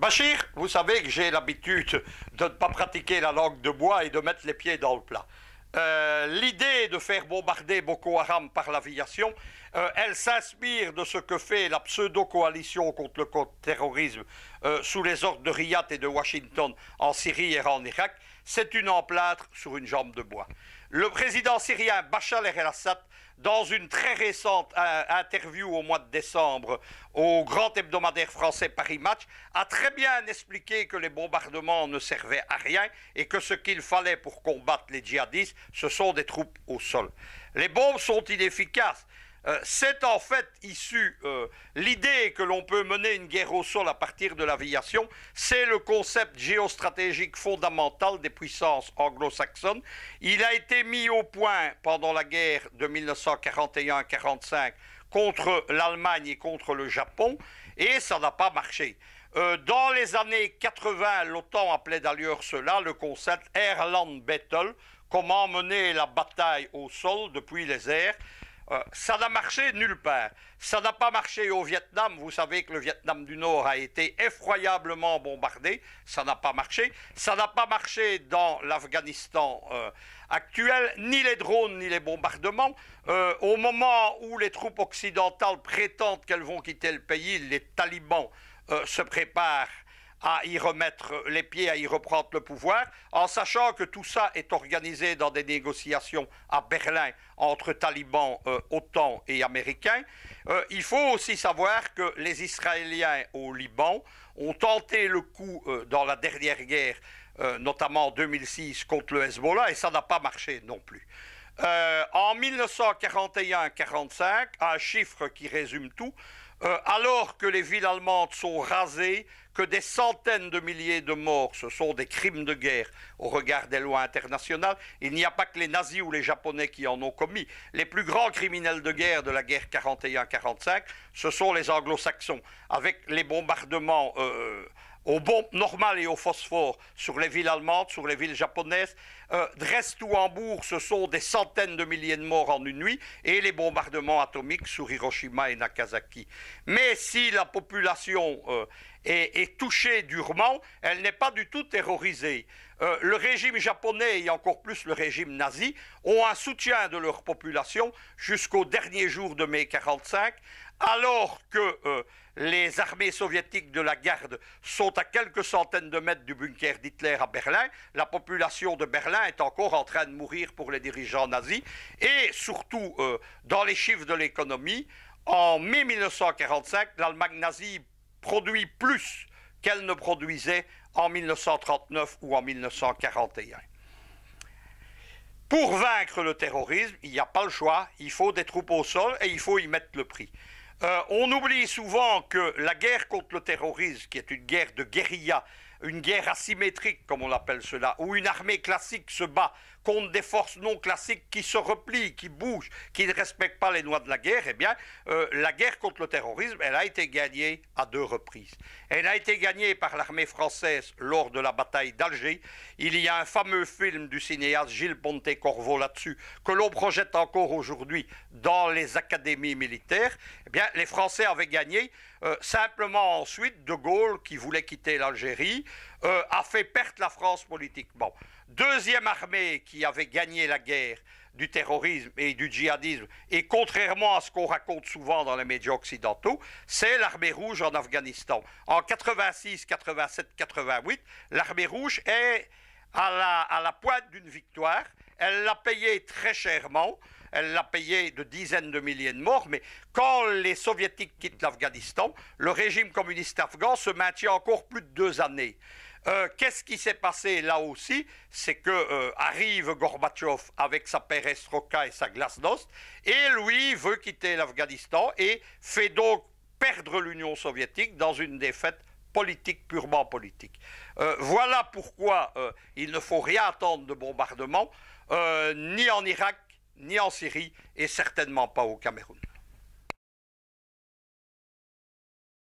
Bachir, vous savez que j'ai l'habitude de ne pas pratiquer la langue de bois et de mettre les pieds dans le plat. L'idée de faire bombarder Boko Haram par l'aviation, elle s'inspire de ce que fait la pseudo-coalition contre le terrorisme sous les ordres de Riyad et de Washington en Syrie et en Irak. C'est une emplâtre sur une jambe de bois. Le président syrien Bachar el-Assad, dans une très récente interview au mois de décembre au grand hebdomadaire français Paris Match, a très bien expliqué que les bombardements ne servaient à rien et que ce qu'il fallait pour combattre les djihadistes, ce sont des troupes au sol. Les bombes sont inefficaces. C'est en fait issu, l'idée que l'on peut mener une guerre au sol à partir de l'aviation, c'est le concept géostratégique fondamental des puissances anglo-saxonnes. Il a été mis au point pendant la guerre de 1941-45 contre l'Allemagne et contre le Japon, et ça n'a pas marché. Dans les années 80, l'OTAN appelait d'ailleurs cela le concept Air Land Battle, comment mener la bataille au sol depuis les airs. Ça n'a marché nulle part. Ça n'a pas marché au Vietnam. Vous savez que le Vietnam du Nord a été effroyablement bombardé. Ça n'a pas marché. Ça n'a pas marché dans l'Afghanistan actuel, ni les drones, ni les bombardements. Au moment où les troupes occidentales prétendent qu'elles vont quitter le pays, les talibans se préparent à y remettre les pieds, à y reprendre le pouvoir, en sachant que tout ça est organisé dans des négociations à Berlin entre talibans, OTAN et Américains. Il faut aussi savoir que les Israéliens au Liban ont tenté le coup dans la dernière guerre, notamment en 2006 contre le Hezbollah, et ça n'a pas marché non plus. En 1941-45, un chiffre qui résume tout, alors que les villes allemandes sont rasées, que des centaines de milliers de morts, ce sont des crimes de guerre au regard des lois internationales. Il n'y a pas que les nazis ou les japonais qui en ont commis. Les plus grands criminels de guerre de la guerre 41-45, ce sont les anglo-saxons, avec les bombardements aux bombes normales et au phosphore sur les villes allemandes, sur les villes japonaises. Dresde ou Hambourg, ce sont des centaines de milliers de morts en une nuit, et les bombardements atomiques sur Hiroshima et Nagasaki. Mais si la population est touchée durement, elle n'est pas du tout terrorisée. Le régime japonais et encore plus le régime nazi ont un soutien de leur population jusqu'au dernier jour de mai 1945, alors que les armées soviétiques de la garde sont à quelques centaines de mètres du bunker d'Hitler à Berlin. La population de Berlin est encore en train de mourir pour les dirigeants nazis. Et surtout, dans les chiffres de l'économie, en mai 1945, l'Allemagne nazie produit plus qu'elle ne produisait en 1939 ou en 1941. Pour vaincre le terrorisme, il n'y a pas le choix, il faut des troupes au sol et il faut y mettre le prix. On oublie souvent que la guerre contre le terrorisme, qui est une guerre de guérilla, une guerre asymétrique, comme on l'appelle cela, où une armée classique se bat contre des forces non classiques qui se replient, qui bougent, qui ne respectent pas les lois de la guerre, eh bien, la guerre contre le terrorisme, elle a été gagnée à 2 reprises. Elle a été gagnée par l'armée française lors de la bataille d'Alger. Il y a un fameux film du cinéaste Gilles Pontecorvo là-dessus, que l'on projette encore aujourd'hui dans les académies militaires. Eh bien, les Français avaient gagné. Simplement ensuite, De Gaulle, qui voulait quitter l'Algérie, a fait perdre la France politiquement. Deuxième armée qui avait gagné la guerre du terrorisme et du djihadisme, et contrairement à ce qu'on raconte souvent dans les médias occidentaux, c'est l'armée rouge en Afghanistan. En 86, 87, 88, l'armée rouge est à la pointe d'une victoire. Elle l'a payé très chèrement. Elle l'a payé de dizaines de milliers de morts, mais quand les soviétiques quittent l'Afghanistan, le régime communiste afghan se maintient encore plus de 2 années. Qu'est-ce qui s'est passé là aussi? C'est que arrive Gorbatchev avec sa perestroïka et sa glasnost, et lui veut quitter l'Afghanistan et fait donc perdre l'Union soviétique dans une défaite politique, purement politique. Voilà pourquoi il ne faut rien attendre de bombardement, ni en Irak, ni en Syrie, et certainement pas au Cameroun.